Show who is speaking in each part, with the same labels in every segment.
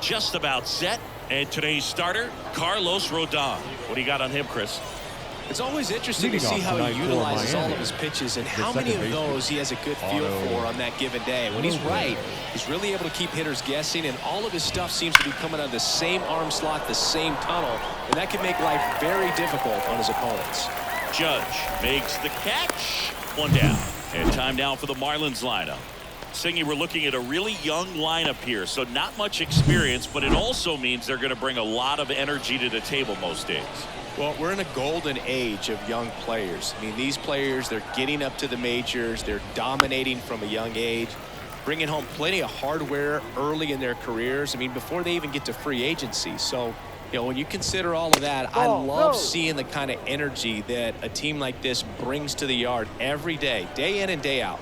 Speaker 1: just about set. And today's starter, Carlos Rodón. What do you got on him, Chris?
Speaker 2: It's always interesting to see how he utilizes all of his pitches and how many of those he has a good feel for on that given day. When he's right, he's really able to keep hitters guessing, and all of his stuff seems to be coming out of the same arm slot, the same tunnel, and that can make life very difficult on his opponents.
Speaker 1: Judge makes the catch. One down. And time now for the Marlins lineup. Singy, we're looking at a really young lineup here, so not much experience, but it also means they're going to bring a lot of energy to the table most days.
Speaker 2: Well, we're in a golden age of young players. I mean, these players, they're getting up to the majors. They're dominating from a young age, bringing home plenty of hardware early in their careers. I mean, before they even get to free agency. So, you know, when you consider all of that, I love seeing the kind of energy that a team like this brings to the yard every day in and day out.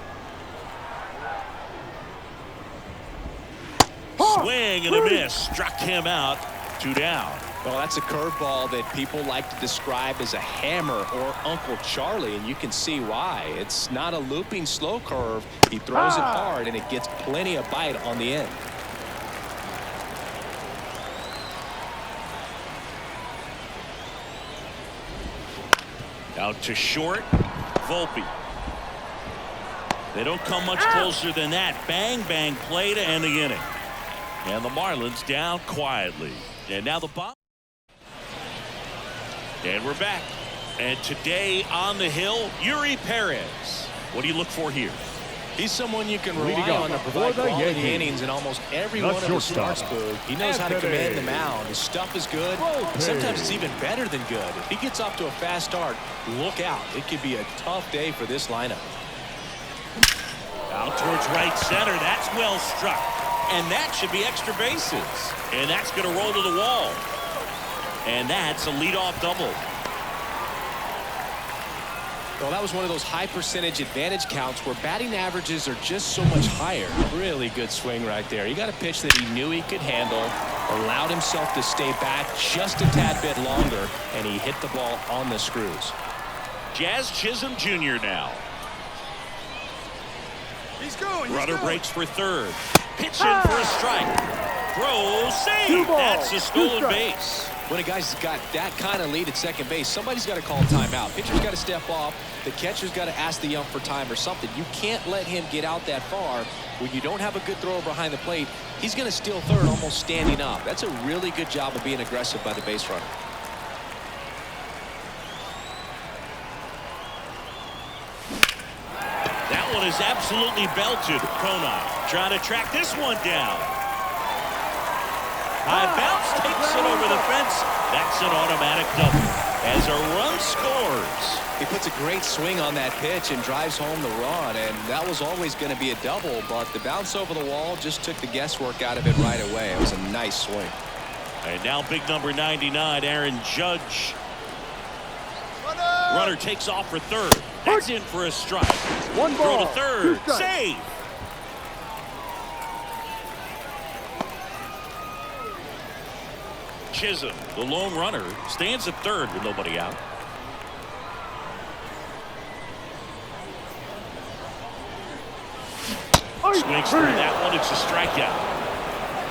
Speaker 1: Swing and a miss. Struck him out. 2 down.
Speaker 2: Well, that's a curveball that people like to describe as a hammer or Uncle Charlie, and you can see why. It's not a looping slow curve. He throws it hard, and it gets plenty of bite on the end.
Speaker 1: Out to short. Volpe. They don't come much closer than that. Bang, bang play to end the inning. And the Marlins down quietly. And now the bottom. And we're back. And today on the hill, Yuri Perez. What do you look for here?
Speaker 2: He's someone you can rely on to provide quality innings in almost every one of his starts, Boog. He knows how to command the mound. His stuff is good. And sometimes it's even better than good. If he gets off to a fast start, look out. It could be a tough day for this lineup.
Speaker 1: Out towards right center. That's well struck. And that should be extra bases. And that's going to roll to the wall. And that's a leadoff double.
Speaker 2: Well, that was one of those high percentage advantage counts where batting averages are just so much higher. Really good swing right there. He got a pitch that he knew he could handle, allowed himself to stay back just a tad bit longer, and he hit the ball on the screws.
Speaker 1: Chisholm Jr. now.
Speaker 3: He's going.
Speaker 1: Runner breaks for third. Pitching for a strike. Throw, save. That's a stolen base.
Speaker 2: When a guy's got that kind of lead at second base, somebody's got to call timeout. Pitcher's got to step off. The catcher's got to ask the ump for time or something. You can't let him get out that far. When you don't have a good thrower behind the plate, he's going to steal third almost standing up. That's a really good job of being aggressive by the base runner.
Speaker 1: That one is absolutely belted. Conine trying to track this one down. High bounce takes it over the fence. That's an automatic double as a run scores.
Speaker 2: He puts a great swing on that pitch and drives home the run, and that was always going to be a double, but the bounce over the wall just took the guesswork out of it right away. It was a nice swing.
Speaker 1: And now big number 99, Aaron Judge. Runner takes off for third. That's in for a strike.
Speaker 3: One
Speaker 1: Throw
Speaker 3: ball,
Speaker 1: to third.
Speaker 3: 2 strikes.
Speaker 1: Save. Chisholm, the lone runner, stands at third with nobody out. Swings through that one. It's a strikeout.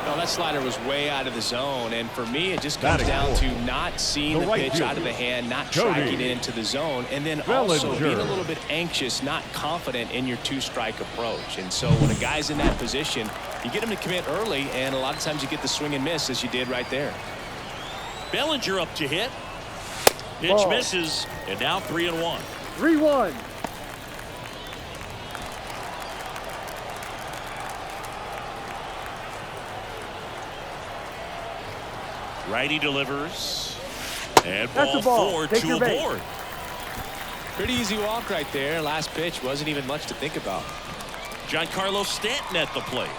Speaker 2: Well, that slider was way out of the zone, and for me, it just comes down to not seeing the pitch out of the hand, not tracking it into the zone, and then also being a little bit anxious, not confident in your 2-strike approach. And so when a guy's in that position, you get him to commit early, and a lot of times you get the swing and miss, as you did right there.
Speaker 1: Bellinger up to hit. Pitch misses, and now 3-1.
Speaker 3: 3-1.
Speaker 1: Righty delivers. And ball 4, 2 aboard.
Speaker 2: Pretty easy walk right there. Last pitch wasn't even much to think about.
Speaker 1: Giancarlo Stanton at the plate.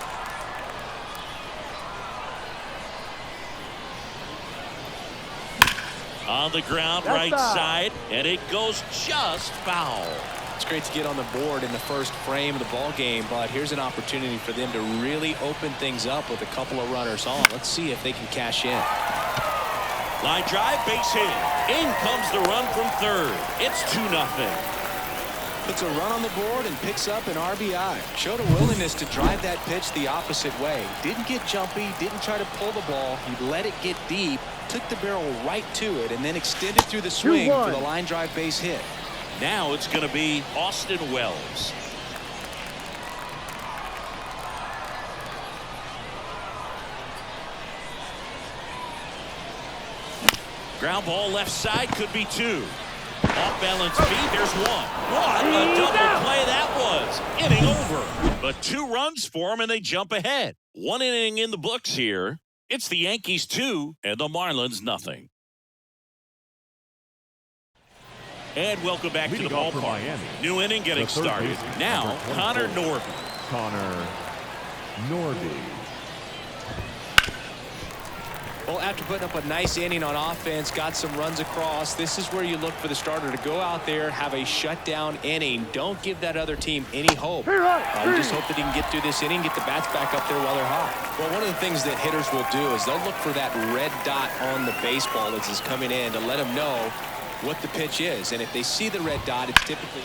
Speaker 1: On the ground, right side, and it goes just foul.
Speaker 2: It's great to get on the board in the first frame of the ball game, but here's an opportunity for them to really open things up with a couple of runners on. Let's see if they can cash in.
Speaker 1: Line drive, base hit. In comes the run from third. It's 2-0.
Speaker 2: puts a run on the board and picks up an RBI. Showed a willingness to drive that pitch the opposite way. Didn't get jumpy, didn't try to pull the ball. He let it get deep, took the barrel right to it, and then extended through the swing for the line drive base hit.
Speaker 1: Now it's going to be Austin Wells. Ground ball left side, could be two. Off balance feet, there's one. What a double play that was. Inning over. But 2 runs for him and they jump ahead. 1 inning in the books here. It's the Yankees 2 and the Marlins nothing. And welcome back to the ballpark. New inning getting started. Now Connor Norby.
Speaker 3: Connor Norby.
Speaker 2: Well, after putting up a nice inning on offense, got some runs across, this is where you look for the starter to go out there, have a shutdown inning. Don't give that other team any hope. You just hope that he can get through this inning, get the bats back up there while they're hot. Well, one of the things that hitters will do is they'll look for that red dot on the baseball as it's coming in to let them know what the pitch is. And if they see the red dot, it's typically...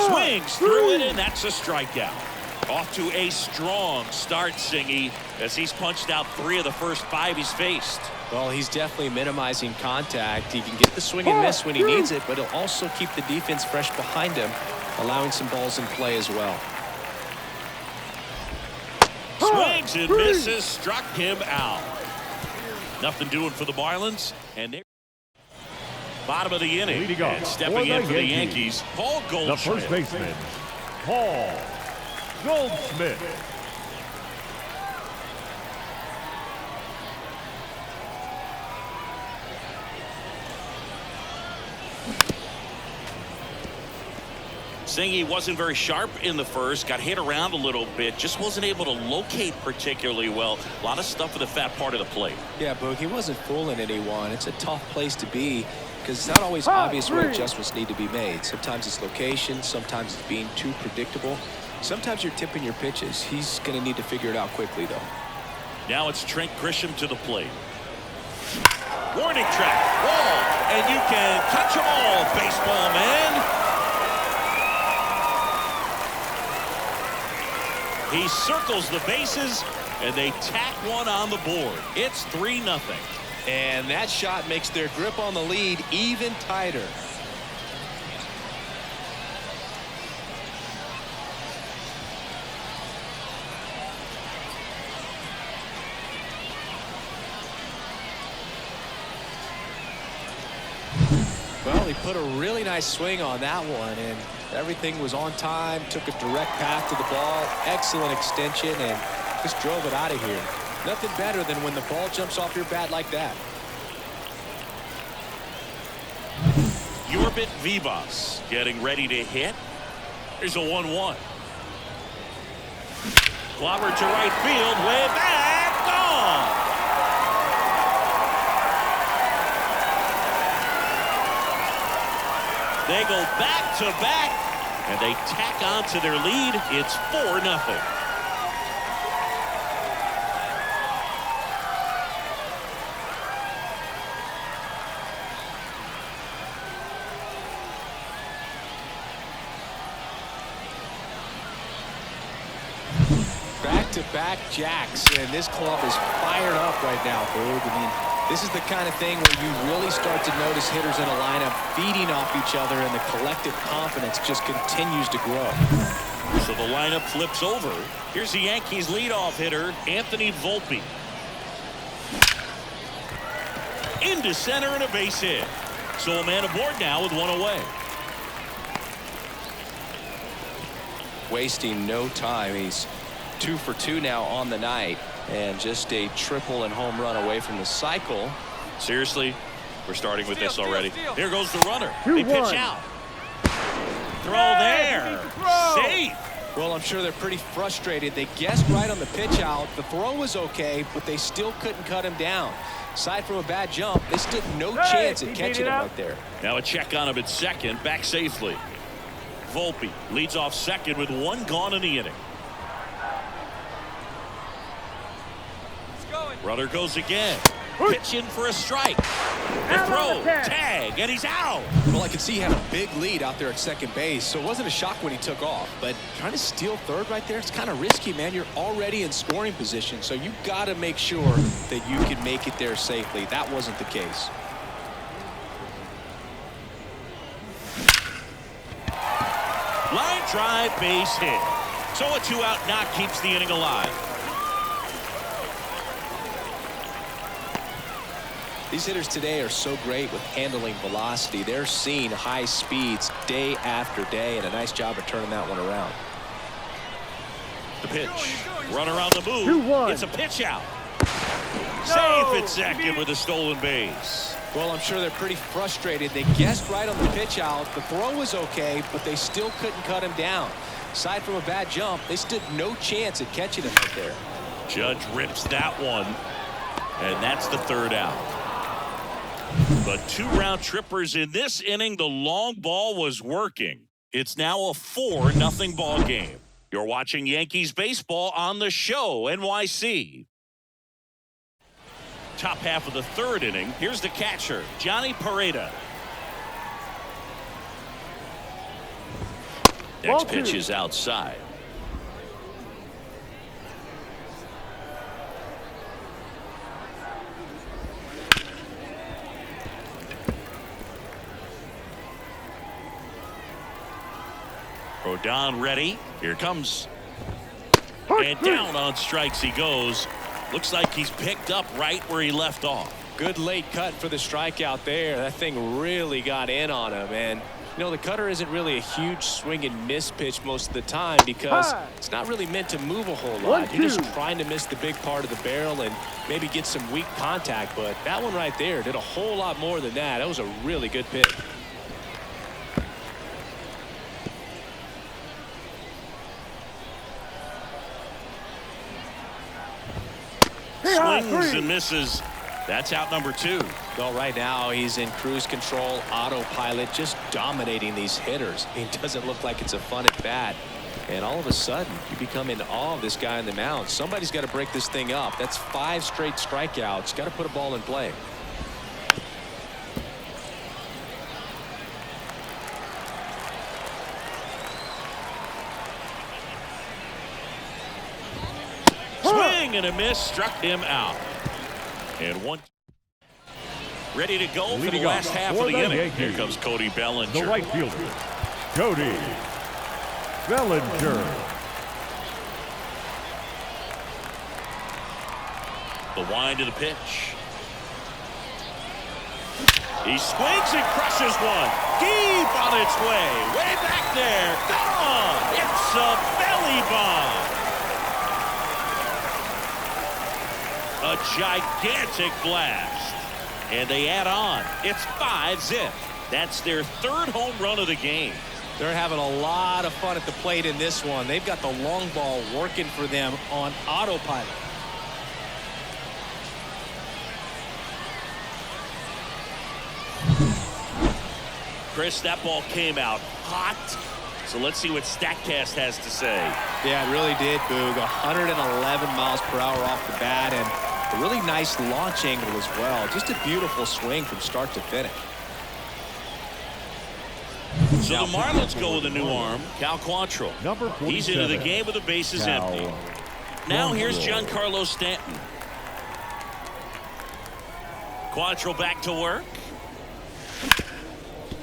Speaker 1: Swings through it, and that's a strikeout. Off to a strong start, Singy, as he's punched out 3 of the first 5 he's faced.
Speaker 2: Well, he's definitely minimizing contact. He can get the swing and miss when he needs it, but he'll also keep the defense fresh behind him, allowing some balls in play as well.
Speaker 1: Swings and misses, struck him out. Nothing doing for the Marlins, and they're bottom of the inning. And stepping in for the Yankees, Paul Goldschmidt.
Speaker 3: The first baseman, Paul Goldschmidt.
Speaker 1: Singy wasn't very sharp in the first, got hit around a little bit, just wasn't able to locate particularly well. A lot of stuff in the fat part of the plate.
Speaker 2: Yeah, Boog, he wasn't fooling anyone. It's a tough place to be because it's not always obvious where adjustments need to be made. Sometimes it's location, sometimes it's being too predictable. Sometimes you're tipping your pitches. He's going to need to figure it out quickly, though.
Speaker 1: Now it's Trent Grisham to the plate. Warning track, ball, and you can catch them all, baseball man. He circles the bases, and they tack one on the board. It's 3-0.
Speaker 2: And that shot makes their grip on the lead even tighter. Well, he put a really nice swing on that one, and everything was on time, took a direct path to the ball, excellent extension, and just drove it out of here. Nothing better than when the ball jumps off your bat like that.
Speaker 1: Yorbit Vivas getting ready to hit. Here's a 1-1. Clobber to right field, way back, gone. They go back to back, and they tack on to their lead. It's 4-0.
Speaker 2: Back-to-back jacks, and this club is fired up right now, Boog. I mean, this is the kind of thing where you really start to notice hitters in a lineup feeding off each other, and the collective confidence just continues to grow.
Speaker 1: So the lineup flips over. Here's the Yankees leadoff hitter, Anthony Volpe. Into center and a base hit. So a man aboard now with one away.
Speaker 2: Wasting no time. He's 2 for 2 now on the night, and just a triple and home run away from the cycle.
Speaker 1: Seriously, we're starting with this already. Here goes the runner. They pitch out. Throw there. Safe.
Speaker 2: Well, I'm sure they're pretty frustrated. They guessed right on the pitch out. The throw was okay, but they still couldn't cut him down. Aside from a bad jump, they stood no chance at catching him right there.
Speaker 1: Now a check on him at second, back safely. Volpe leads off second with 1 gone in the inning. Runner goes again. Pitch in for a strike. The throw, tag, and he's out.
Speaker 2: Well, I could see he had a big lead out there at second base, so it wasn't a shock when he took off. But trying to steal third right there, it's kind of risky, man. You're already in scoring position, so you got to make sure that you can make it there safely. That wasn't the case.
Speaker 1: Line drive, base hit. So a 2-out knock keeps the inning alive.
Speaker 2: These hitters today are so great with handling velocity. They're seeing high speeds day after day, and a nice job of turning that one around.
Speaker 1: The pitch. Runner on the move. It's a pitch out. Safe at second with a stolen base.
Speaker 2: Well, I'm sure they're pretty frustrated. They guessed right on the pitch out. The throw was okay, but they still couldn't cut him down. Aside from a bad jump, they stood no chance at catching him right there.
Speaker 1: Judge rips that one, and that's the third out. But 2 round trippers in this inning. The long ball was working. It's now a 4-0 ball game. You're watching Yankees baseball on the show, NYC. Top half of the third inning. Here's the catcher, Johnny Pareda. Next pitch is outside. Rodón ready. Here comes. And down on strikes he goes. Looks like he's picked up right where he left off.
Speaker 2: Good late cut for the strikeout there. That thing really got in on him. And, you know, the cutter isn't really a huge swing and miss pitch most of the time because it's not really meant to move a whole lot. You're just trying to miss the big part of the barrel and maybe get some weak contact. But that one right there did a whole lot more than that. That was a really good pitch.
Speaker 1: Swings and misses. That's out number 2.
Speaker 2: Well, right now he's in cruise control, autopilot, just dominating these hitters. It doesn't look like it's a fun at bat. And all of a sudden, you become in awe of this guy on the mound. Somebody's got to break this thing up. That's 5 straight strikeouts. Got to put a ball in play.
Speaker 1: Swing and a miss, struck him out. And one ready to go for the last half of the inning.
Speaker 3: Yankees.
Speaker 1: Here comes Cody Bellinger.
Speaker 3: The right fielder, Cody Bellinger.
Speaker 1: The wind to the pitch. He swings and crushes one. Deep on its way. Way back there. Gone. It's a belly bomb. A gigantic blast. And they add on. It's 5-zip. That's their 3rd home run of the game.
Speaker 2: They're having a lot of fun at the plate in this one. They've got the long ball working for them on autopilot.
Speaker 1: Chris, that ball came out hot. So let's see what StatCast has to say.
Speaker 2: Yeah, it really did, Boog. 111 miles per hour off the bat and a really nice launch angle as well. Just a beautiful swing from start to finish.
Speaker 1: So the Marlins go with a new arm, Cal Quantrill.
Speaker 3: Number 47.
Speaker 1: He's into the game with the bases empty. Now here's Giancarlo Stanton. Quantrill back to work.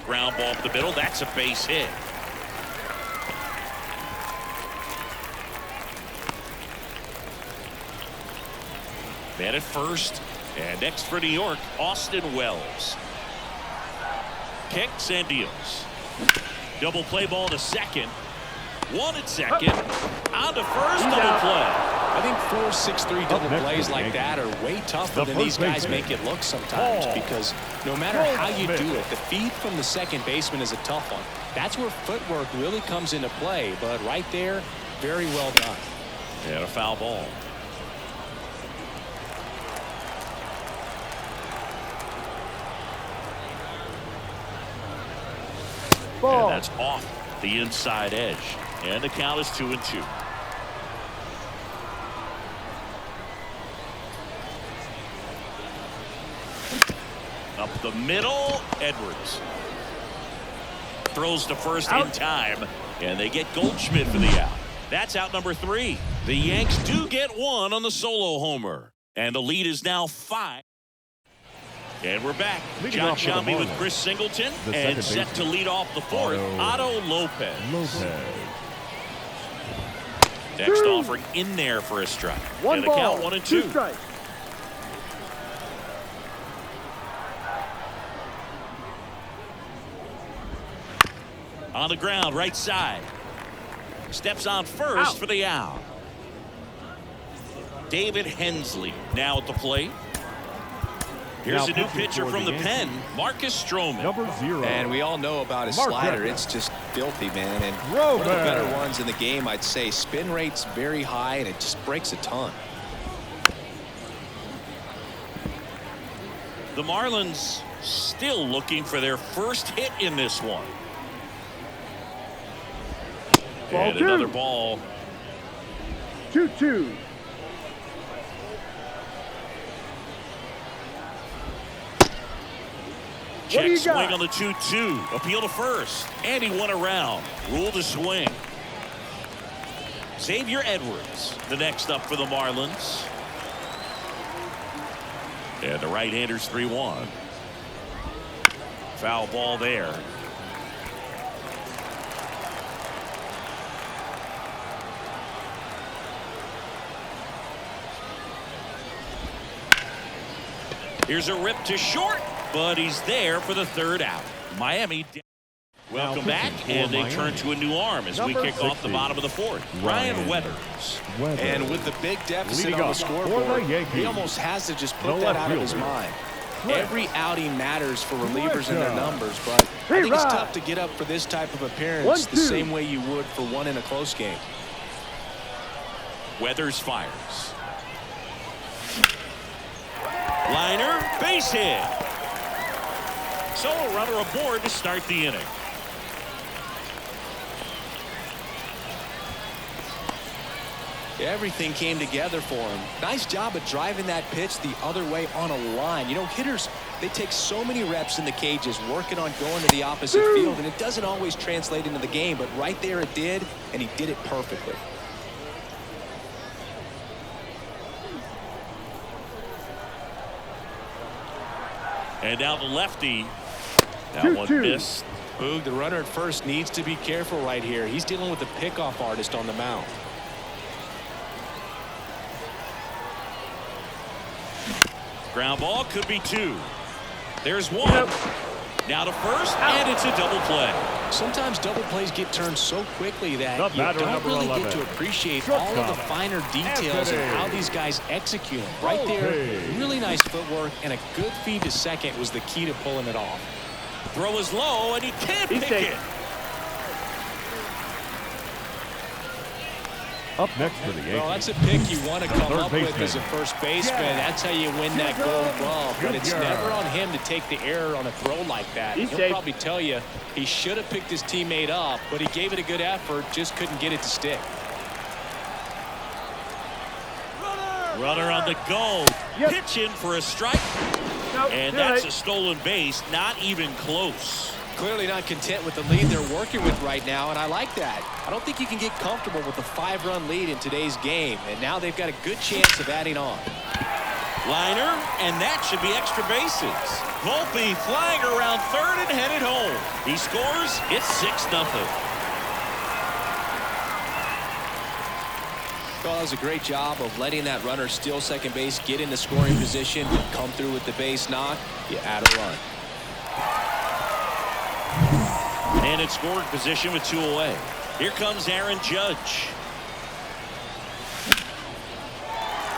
Speaker 1: Ground ball up the middle. That's a base hit. Man at first. And next for New York, Austin Wells. Kicks and deals. Double play ball to second. One at second. On to first, double play.
Speaker 2: I think 4-6-3 double plays like that are way tougher than these guys make it look sometimes, because no matter how you do it, the feed from the second baseman is a tough one. That's where footwork really comes into play, but right there, very well done.
Speaker 1: And a foul ball. And that's off the inside edge. And the count is 2-2. the middle. Edwards throws to first in time, and they get Goldschmidt for the out. That's out number 3. The Yanks do get one on the solo homer, and the lead is now 5. And we're back. John Shambi with Chris Singleton, and set to lead off the 4th, Otto Lopez. Next offering in there for a strike.
Speaker 4: One
Speaker 1: and the
Speaker 4: ball,
Speaker 1: count 1-2.
Speaker 4: 2 strikes.
Speaker 1: On the ground, right side. Steps on first for the out. David Hensley now at the plate. Here's a new pitcher from the pen, Marcus Stroman.
Speaker 3: Number 0.
Speaker 2: And we all know about his slider. It's just filthy, man. And one of the better ones in the game, I'd say. Spin rate's very high, and it just breaks a ton.
Speaker 1: The Marlins still looking for their first hit in this one.
Speaker 4: Ball
Speaker 1: and
Speaker 4: 2.
Speaker 1: another ball.
Speaker 4: 2-2.
Speaker 1: Check swing on the 2-2. Appeal to first. And he won around. Rule to swing. Xavier Edwards, the next up for the Marlins. And the right-hander's 3-1. Foul ball there. Here's a rip to short, but he's there for the 3rd out. Miami. Welcome back, and they turn to a new arm as we kick off the bottom of the 4th. Ryan Weathers.
Speaker 2: And with the big deficit on the scoreboard, he almost has to just put that out of his mind. Every outing matters for relievers and their numbers, but I think it's tough to get up for this type of appearance the same way you would for one in a close game.
Speaker 1: Weathers fires. Liner, base hit. So a runner aboard to start the inning.
Speaker 2: Everything came together for him. Nice job of driving that pitch the other way on a line. You know, hitters, they take so many reps in the cages working on going to the opposite field, and it doesn't always translate into the game, but right there it did, and he did it perfectly.
Speaker 1: And now the lefty. That one missed.
Speaker 2: Boog, the runner at first needs to be careful right here. He's dealing with a pickoff artist on the mound.
Speaker 1: Ground ball could be 2. There's 1. Now to first, and it's a double play.
Speaker 2: Sometimes double plays get turned so quickly that you don't really get to appreciate all of the finer details and how these guys execute them. Right there, really nice footwork, and a good feed to second was the key to pulling it off.
Speaker 1: Throw is low, and he can't pick it.
Speaker 3: Up next for the Yankees.
Speaker 2: Well, that's a pick you want to come up with as a first baseman. That's how you win that gold glove. But it's never on him to take the error on a throw like that. He'll probably tell you he should have picked his teammate up, but he gave it a good effort, just couldn't get it to stick.
Speaker 1: Runner on the go. Pitch in for a strike. And that's a stolen base. Not even close.
Speaker 2: Clearly not content with the lead they're working with right now, and I like that. I don't think you can get comfortable with a 5-run lead in today's game, and now they've got a good chance of adding on.
Speaker 1: Liner, and that should be extra bases. Volpe flying around 3rd and headed home. He scores. It's 6-0.
Speaker 2: Well, that was a great job of letting that runner steal second base, get into scoring position, come through with the base knock. You add a run.
Speaker 1: And in scoring position with 2 away. Here comes Aaron Judge.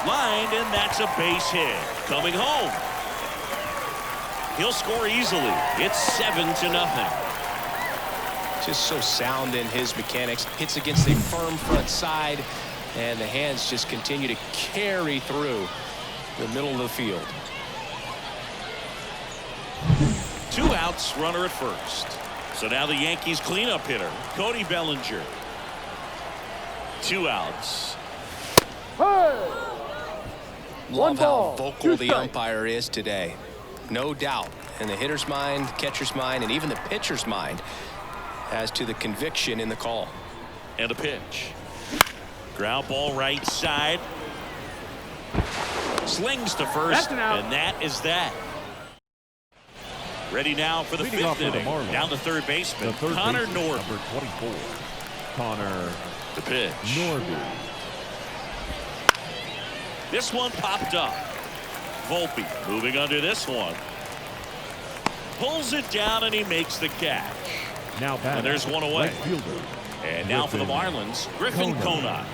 Speaker 1: Lined, and that's a base hit. Coming home. He'll score easily. It's 7-0.
Speaker 2: Just so sound in his mechanics. Hits against a firm front side, and the hands just continue to carry through the middle of the field.
Speaker 1: 2 outs, runner at first. So now the Yankees cleanup hitter, Cody Bellinger. 2 outs.
Speaker 2: Love how vocal the umpire is today. No doubt in the hitter's mind, catcher's mind, and even the pitcher's mind as to the conviction in the call.
Speaker 1: And a pitch. Ground ball right side. Slings to first, and that is that. Ready now for the
Speaker 3: Leading
Speaker 1: fifth
Speaker 3: off for the
Speaker 1: inning.
Speaker 3: Marlins,
Speaker 1: Down to third baseman,
Speaker 3: the third
Speaker 1: Connor
Speaker 3: baseman,
Speaker 1: Norby.
Speaker 3: number 24. Connor
Speaker 1: The pitch.
Speaker 3: Norby.
Speaker 1: This one popped up. Volpe moving under this one. Pulls it down, and he makes the catch.
Speaker 3: Now batting,
Speaker 1: And there's one away.
Speaker 3: right fielder.
Speaker 1: And now for the
Speaker 3: Griffin
Speaker 1: Marlins, Griffin
Speaker 3: Conine.
Speaker 1: Conine.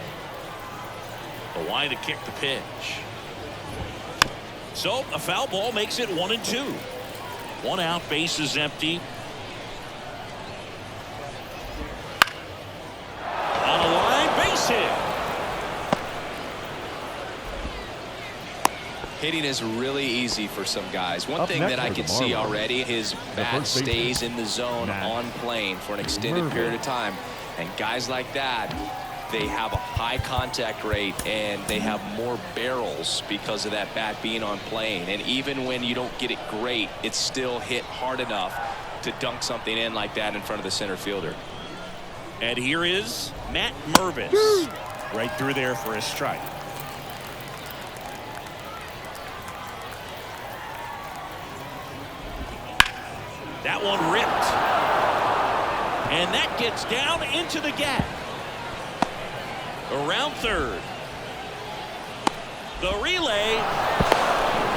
Speaker 1: The line to kick the pitch. So a foul ball makes it 1-2. 1 out, base is empty. On a line, base hit.
Speaker 2: Hitting is really easy for some guys. One
Speaker 3: Up
Speaker 2: thing
Speaker 3: next
Speaker 2: that I
Speaker 3: for the
Speaker 2: can see
Speaker 3: Marlins,
Speaker 2: already, his bat
Speaker 3: first baseman,
Speaker 2: stays in the zone
Speaker 3: Matt
Speaker 2: on plane for an extended
Speaker 3: Mervis.
Speaker 2: period of time. And guys like that, they have a high contact rate and they have more barrels because of that bat being on plane. And even when you don't get it great, it's still hit hard enough to dunk something in like that in front of the center fielder.
Speaker 1: And here is Matt Mervis. Right through there for a strike. That one ripped. And that gets down into the gap. Around third. The relay.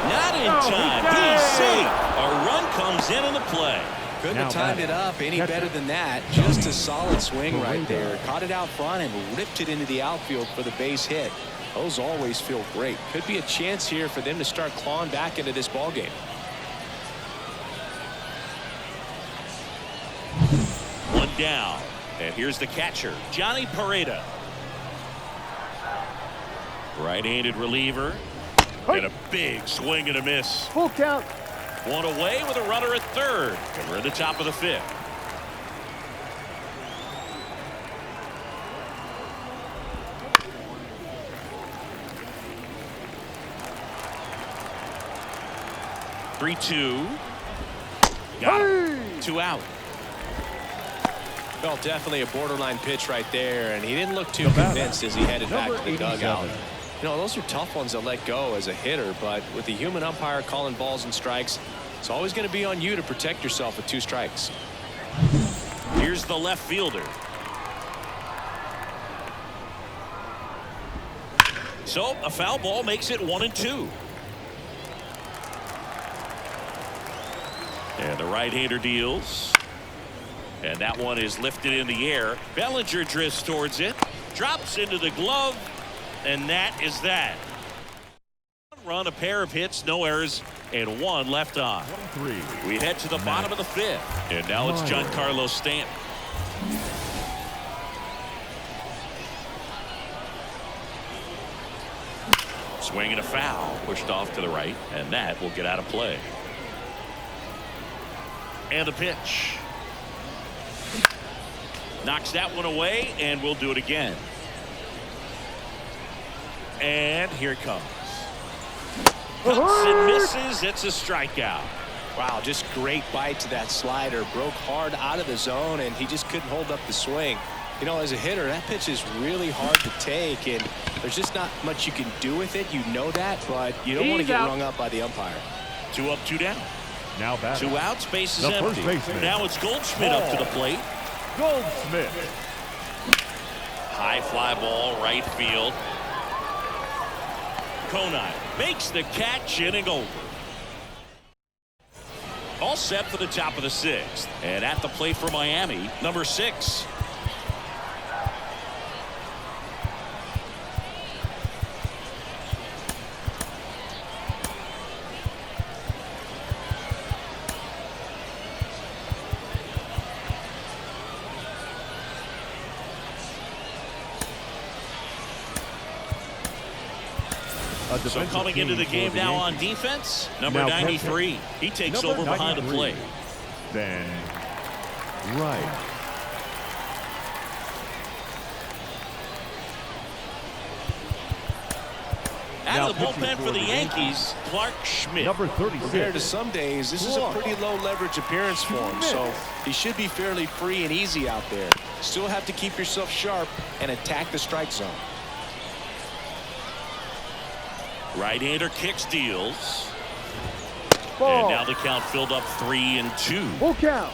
Speaker 1: Not in time. He's safe. A run comes in the play.
Speaker 2: Couldn't have
Speaker 3: Now
Speaker 2: timed it
Speaker 3: batting,
Speaker 2: up any
Speaker 3: catcher,
Speaker 2: better than that. Just a solid swing
Speaker 3: Rodón.
Speaker 2: right there. Caught it out front and ripped it into the outfield for the base hit. Those always feel great. Could be a chance here for them to start clawing back into this ball game.
Speaker 1: One down. And here's the catcher, Johnny Pareda. Right-handed reliever. And a big swing and a miss.
Speaker 3: Full count.
Speaker 1: One away with a runner at third. And we're at the top of the fifth. Three, 2. Got it. 2 out.
Speaker 2: Well, definitely a borderline pitch right there, and he didn't look too
Speaker 3: The batter,
Speaker 2: convinced as he headed back
Speaker 3: number
Speaker 2: to the dugout.
Speaker 3: 87.
Speaker 2: You know, those are tough ones to let go as a hitter, but with the human umpire calling balls and strikes, it's always going to be on you to protect yourself with 2 strikes.
Speaker 1: Here's the left fielder. So a foul ball makes it 1-2. And the right-hander deals. And that one is lifted in the air. Bellinger drifts towards it. Drops into the glove. And that is that. Run, a pair of hits, no errors, and 1 left on.
Speaker 3: 1-3.
Speaker 1: We head to the bottom of the 5th. And now it's Giancarlo Stanton. Swing and a foul. Pushed off to the right. And that will get out of play. And a pitch. Knocks that one away, and we'll do it again. And here it comes. Cuts and misses. It's a strikeout.
Speaker 2: Wow, just great bite to that slider. Broke hard out of the zone, and he just couldn't hold up the swing. You know, as a hitter, that pitch is really hard to take, and there's just not much you can do with it. You know that, but you don't want to get rung up by the umpire.
Speaker 1: 2 up, 2 down.
Speaker 3: Now batting,
Speaker 1: 2 outs, base is
Speaker 3: the
Speaker 1: empty.
Speaker 3: first baseman.
Speaker 1: Now it's Goldschmidt up to the plate.
Speaker 3: Goldsmith.
Speaker 1: High fly ball, right field. Conine makes the catch, inning over. All set for the top of the 6th. And at the plate for Miami, number 6. So coming into the game now on defense, number 93. He takes over behind the plate.
Speaker 3: Then right.
Speaker 1: of the bullpen for the Yankees, Clark Schmidt.
Speaker 3: Number 36.
Speaker 2: Compared to some days, this is a pretty low leverage appearance for him, so he should be fairly free and easy out there. Still have to keep yourself sharp and attack the strike zone.
Speaker 1: Right-hander kicks, deals.
Speaker 4: Ball.
Speaker 1: And now the count filled up 3-2.
Speaker 4: Full count.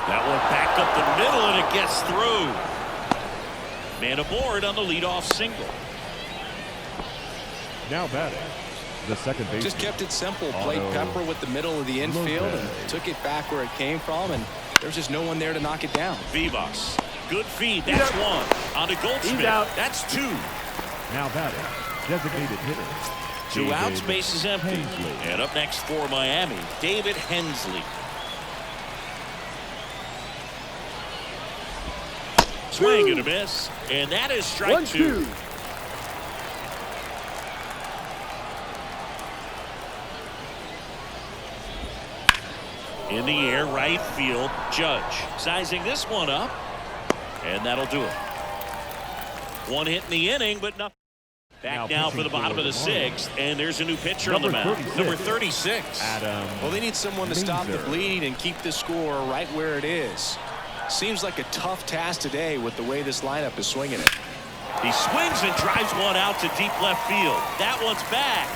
Speaker 1: That one back up the middle, and it gets through. Man aboard on the leadoff single.
Speaker 3: Now batting, the second baseman.
Speaker 2: Just kept it simple. Played Pepper with the middle of the infield and took it back where it came from, and there's just no one there to knock it down.
Speaker 1: Vivas, good feed. That's one. On to Goldschmidt. That's two.
Speaker 3: Now batting, designated hitter.
Speaker 1: 2 outs, base is empty.
Speaker 3: Hensley.
Speaker 1: And up next for Miami, David Hensley. Swing and a miss, and that is strike 2. In the air, right field, Judge sizing this one up, and that'll do it. One hit in the inning, but nothing. Back now for the bottom of the 6th, and there's a new pitcher on the mound. Number 36.
Speaker 2: Well, they need someone to stop the bleeding and keep the score right where it is. Seems like a tough task today with the way this lineup is swinging it.
Speaker 1: He swings and drives one out to deep left field. That one's back.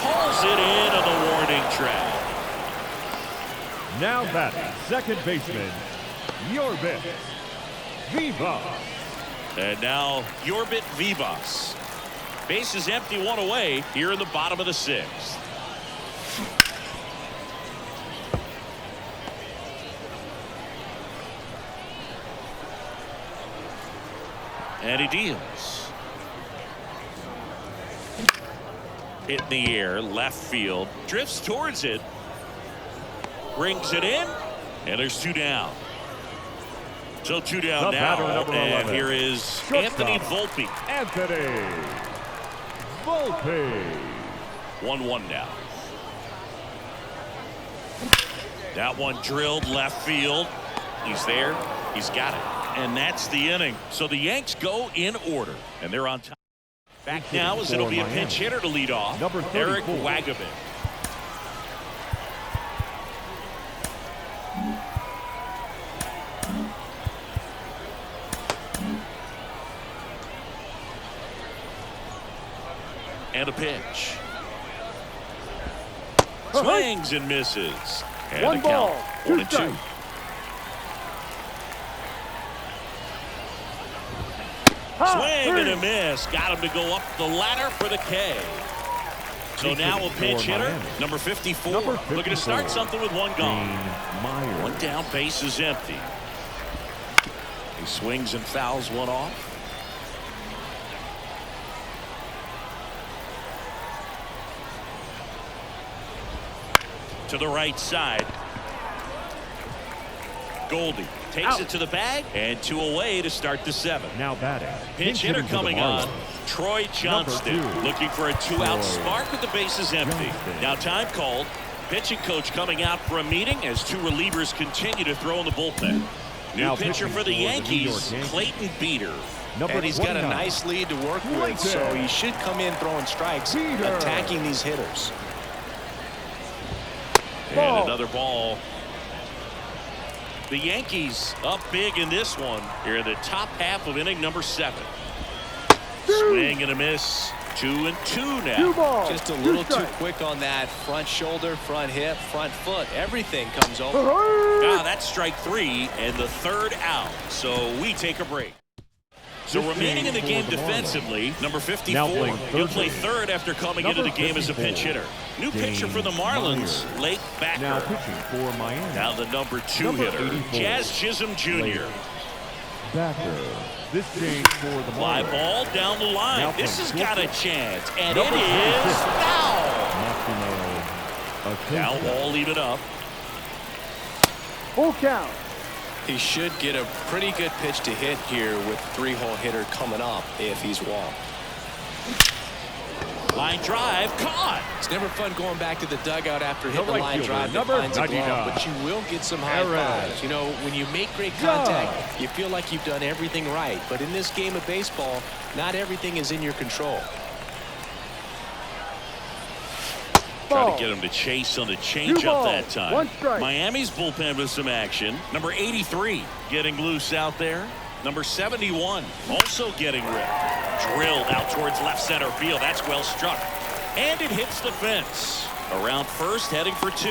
Speaker 1: Pulls it in on the warning track.
Speaker 3: Now batting, second baseman, York Vivas.
Speaker 1: And now Yorbit Vivas. Base is empty, one away here in the bottom of the 6th. And he deals. Hit in the air, left field, drifts towards it, brings it in, and there's 2 down. So 2 down
Speaker 3: The
Speaker 1: now,
Speaker 3: batter, number
Speaker 1: and
Speaker 3: 11.
Speaker 1: here is
Speaker 3: Shortstop.
Speaker 1: Anthony Volpe.
Speaker 3: Anthony Volpe.
Speaker 1: 1-1 now. That one drilled left field. He's there. He's got it. And that's the inning. So the Yanks go in order, and they're on top. Back now as it'll be a pinch hitter to lead off.
Speaker 3: Number 34.
Speaker 1: Eric Wagabin. And a pitch. Swings and misses. And
Speaker 4: One
Speaker 1: the count,
Speaker 4: ball,
Speaker 1: 1-2.
Speaker 4: strikes.
Speaker 1: Swing and a miss. Got him to go up the ladder for the K. So now a pinch hitter, number 54. Looking to start something with one gone. One down, base is empty. He swings and fouls one off. To the right side. Goldie takes it to the bag, and 2 away to start the 7th.
Speaker 3: Now batting.
Speaker 1: Pinch hitter coming on, Troy Johnston,
Speaker 3: Number 2.
Speaker 1: looking for a 2-out spark with the bases empty.
Speaker 3: Johnston.
Speaker 1: Now time called. Pitching coach coming out for a meeting as 2 relievers continue to throw in the bullpen. New
Speaker 3: Now
Speaker 1: pitcher for the Yankees,
Speaker 3: Yankees,
Speaker 1: Clayton Beater.
Speaker 2: And he's got a nice lead to work with, so he should come in throwing strikes, attacking these hitters.
Speaker 1: And another ball. The Yankees up big in this one here in the top half of inning number 7. Swing and a miss. 2-2 now.
Speaker 2: Just a little too quick on that front shoulder, front hip, front foot. Everything comes over.
Speaker 1: Now that's strike 3 and the 3rd out. So we take a break. So remaining in the game defensively, number 54. He'll play third after coming into the game as a pinch hitter. New pitcher for the Marlins, Lake Backer.
Speaker 3: Now pitching for Miami.
Speaker 1: Now the number 2 hitter,
Speaker 3: 84.
Speaker 1: Jazz Chisholm Jr.
Speaker 3: Backer. This change for the
Speaker 1: Fly
Speaker 3: Marlins.
Speaker 1: ball down the line.
Speaker 3: Now
Speaker 1: This has
Speaker 3: from
Speaker 1: got a
Speaker 3: Volpe.
Speaker 1: chance, and
Speaker 3: Number
Speaker 1: it is
Speaker 3: 26.
Speaker 1: foul. Now ball even up.
Speaker 4: Full count.
Speaker 2: He should get a pretty good pitch to hit here with 3-hole hitter coming up if he's walked.
Speaker 1: Line drive caught.
Speaker 2: It's never fun going back to the dugout after hitting
Speaker 3: The
Speaker 2: a
Speaker 3: right
Speaker 2: line
Speaker 3: fielder,
Speaker 2: drive that
Speaker 3: number
Speaker 2: finds a glove,
Speaker 3: 99.
Speaker 2: but you will get some high
Speaker 3: Perez.
Speaker 2: fives. You know, when you make great contact, you feel like you've done everything right. But in this game of baseball, not everything is in your control.
Speaker 1: Try to get him to chase on the changeup that time.
Speaker 4: 1 strike.
Speaker 1: Miami's bullpen with some action. Number 83 getting loose out there. Number 71 also getting ripped. Drilled out towards left center field. That's well struck. And it hits the fence. Around first, heading for 2.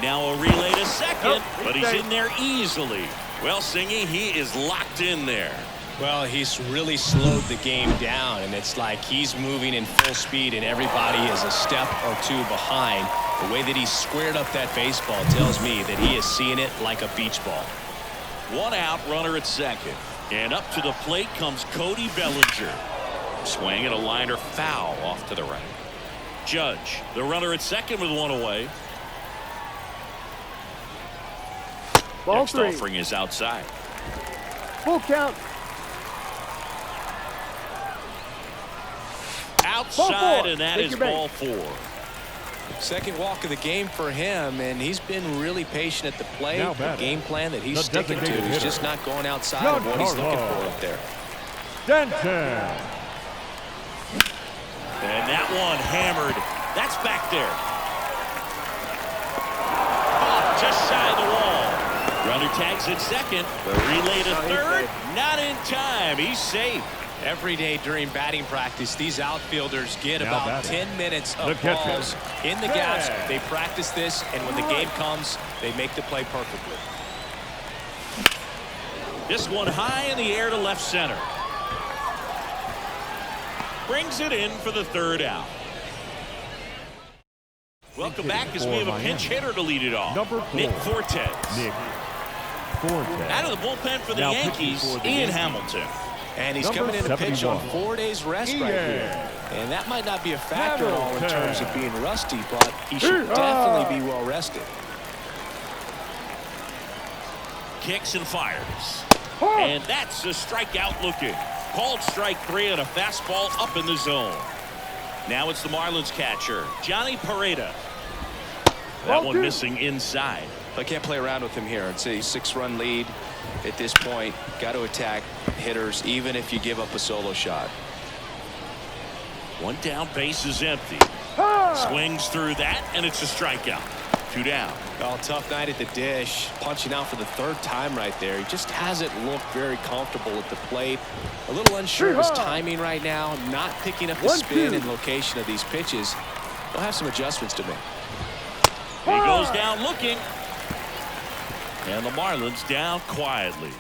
Speaker 1: Now a relay to second, but he's in there easily. Well, Singy, he is locked in there.
Speaker 2: Well, he's really slowed the game down, and it's like he's moving in full speed, and everybody is a step or 2 behind. The way that he squared up that baseball tells me that he is seeing it like a beach ball.
Speaker 1: 1 out, runner at second. And up to the plate comes Cody Bellinger. Swing and a liner foul off to the right. Judge, the runner at second with 1 away.
Speaker 4: Ball
Speaker 1: Next
Speaker 4: 3.
Speaker 1: offering is outside.
Speaker 4: Full count.
Speaker 1: Outside,
Speaker 4: Ball 4.
Speaker 1: and that
Speaker 4: Take
Speaker 1: is
Speaker 4: your base.
Speaker 1: ball 4.
Speaker 2: Second walk of the game for him, and he's been really patient at the plate.
Speaker 3: Now
Speaker 2: The
Speaker 3: batting,
Speaker 2: game plan that he's
Speaker 3: the
Speaker 2: sticking to.
Speaker 3: designated
Speaker 2: He's
Speaker 3: hitter,
Speaker 2: just not going outside of what he's looking for up there.
Speaker 3: Denton.
Speaker 1: And that one hammered. That's back there. Oh, just shy of the wall. Runner tags at second. The relay to third. Not in time. He's safe.
Speaker 2: Every day during batting practice, these outfielders get
Speaker 3: Now
Speaker 2: about
Speaker 3: batting,
Speaker 2: 10 minutes
Speaker 3: the
Speaker 2: of
Speaker 3: catcher,
Speaker 2: balls in the gaps.
Speaker 3: Red.
Speaker 2: They practice this, and when the game comes, they make the play perfectly.
Speaker 1: This one high in the air to left center. Brings it in for the 3rd out. Welcome back as we have a pinch hitter to lead it off.
Speaker 3: Number 4.
Speaker 1: Nick Fortes.
Speaker 3: Nick Fortes.
Speaker 1: Out of the bullpen for the
Speaker 3: Now pitching
Speaker 1: Yankees,
Speaker 3: for the
Speaker 1: Ian
Speaker 3: Yankees.
Speaker 1: Hamilton.
Speaker 2: And he's
Speaker 3: Number
Speaker 2: coming in to pitch on
Speaker 3: 71.
Speaker 2: 4 days rest right
Speaker 3: Yeah.
Speaker 2: here. And that might not be a factor at all in
Speaker 3: Hamilton.
Speaker 2: terms of being rusty, but he should definitely be well rested.
Speaker 1: Kicks and fires. And that's a strikeout looking. Called strike 3 and a fastball up in the zone. Now it's the Marlins catcher, Johnny Pareda. That one missing inside.
Speaker 2: I can't play around with him here. It's a 6-run lead at this point. Got to attack hitters, even if you give up a solo shot.
Speaker 1: 1 down, base is empty. Swings through that, and it's a strikeout. 2 down.
Speaker 2: Oh, tough night at the dish. Punching out for the 3rd time right there. He just hasn't looked very comfortable at the plate. A little unsure of his timing right now. Not picking up the spin and location of these pitches. He'll have some adjustments to make.
Speaker 1: He goes down looking. And the Marlins down quietly.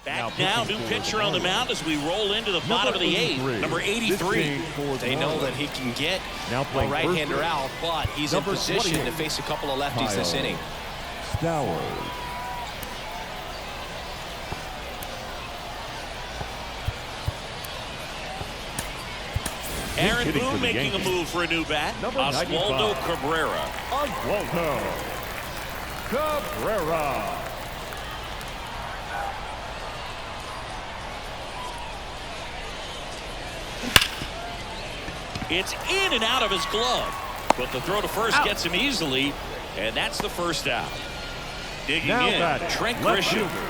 Speaker 1: Back now, new pitcher on the mound as we roll into the bottom of the 8th. Number 83.
Speaker 2: They know that he can get
Speaker 3: Now
Speaker 2: a
Speaker 3: playing
Speaker 2: right-hander
Speaker 3: first
Speaker 2: out, but he's in
Speaker 3: number
Speaker 2: position
Speaker 3: 28.
Speaker 2: to face a couple of lefties this
Speaker 3: Kyle
Speaker 2: inning.
Speaker 3: Stowers.
Speaker 1: Aaron
Speaker 3: hitting for
Speaker 1: Boone
Speaker 3: the
Speaker 1: making a
Speaker 3: Yankees.
Speaker 1: move for a new bat.
Speaker 3: Number
Speaker 1: Oswaldo
Speaker 3: 95.
Speaker 1: Cabrera.
Speaker 3: Oswaldo Cabrera.
Speaker 1: It's in and out of his glove. But the throw to first gets him easily. And that's the 1st out. Digging
Speaker 3: Now
Speaker 1: in,
Speaker 3: batting,
Speaker 1: Trent
Speaker 3: left
Speaker 1: Grisham.
Speaker 3: fielder,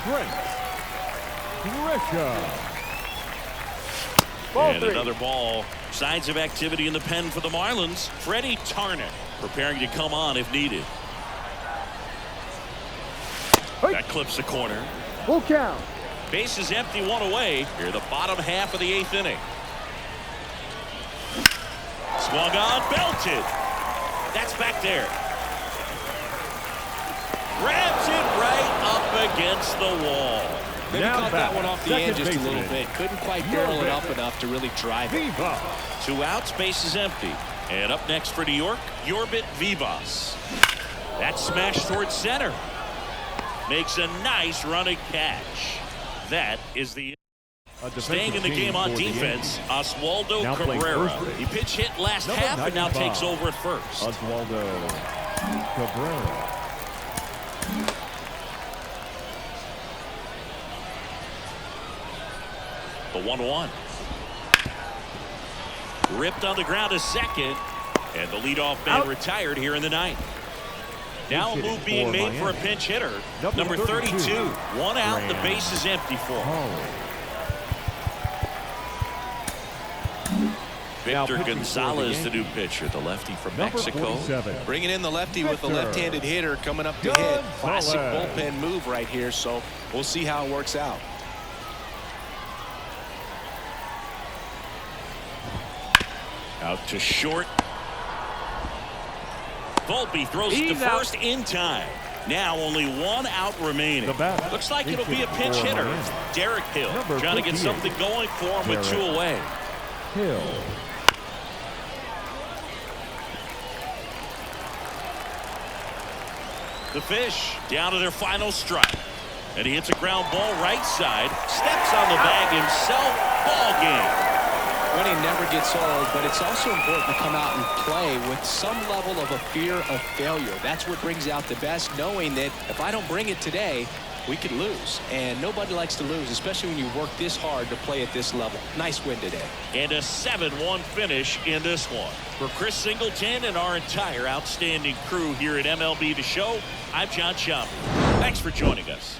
Speaker 3: Trent Grisham.
Speaker 4: Ball
Speaker 1: And
Speaker 4: 3.
Speaker 1: another ball. Signs of activity in the pen for the Marlins. Freddie Tarnett preparing to come on if needed. That clips the corner.
Speaker 4: Full count.
Speaker 1: Base is empty, 1 away. Here the bottom half of the 8th inning. Swung on, belted. That's back there. Grabs it right up against the wall.
Speaker 2: Maybe
Speaker 3: Now
Speaker 2: caught that one off the end
Speaker 3: second
Speaker 2: just a little
Speaker 3: baseman.
Speaker 2: bit. Couldn't quite barrel it up enough to really drive it.
Speaker 3: Viva.
Speaker 1: 2 outs, base is empty. And up next for New York, Yorbit Vivas. That smash towards center. Makes a nice running catch. That is the... Staying in the game on defense, Oswaldo
Speaker 3: Now playing
Speaker 1: Cabrera.
Speaker 3: first base.
Speaker 1: He pitch hit last
Speaker 3: Number
Speaker 1: half and now
Speaker 3: 95.
Speaker 1: takes over at first.
Speaker 3: Oswaldo Cabrera.
Speaker 1: The 1-1. Ripped on the ground to second. And the leadoff man retired here in the ninth. Now a move being made for a pinch hitter. Number 32. 1 out. The base is empty for him. Victor Gonzalez, the new pitcher, the lefty from Mexico.
Speaker 2: Bringing in the lefty with the left-handed hitter coming up to hit. Classic bullpen move right here, so we'll see how it works out.
Speaker 1: Out to short. Volpe throws it to first in time. Now only 1 out remaining. Looks like it'll be a pinch hitter. Derek Hill trying to get something going for him with 2 away.
Speaker 3: Hill.
Speaker 1: The Fish down to their final strike. And he hits a ground ball right side. Steps on the bag himself. Ball game.
Speaker 2: Winning never gets old, but it's also important to come out and play with some level of a fear of failure. That's what brings out the best, knowing that if I don't bring it today, we could lose. And nobody likes to lose, especially when you work this hard to play at this level. Nice win today.
Speaker 1: And a 7-1 finish in this one. For Chris Singleton and our entire outstanding crew here at MLB The Show, I'm John Schaub. Thanks for joining us.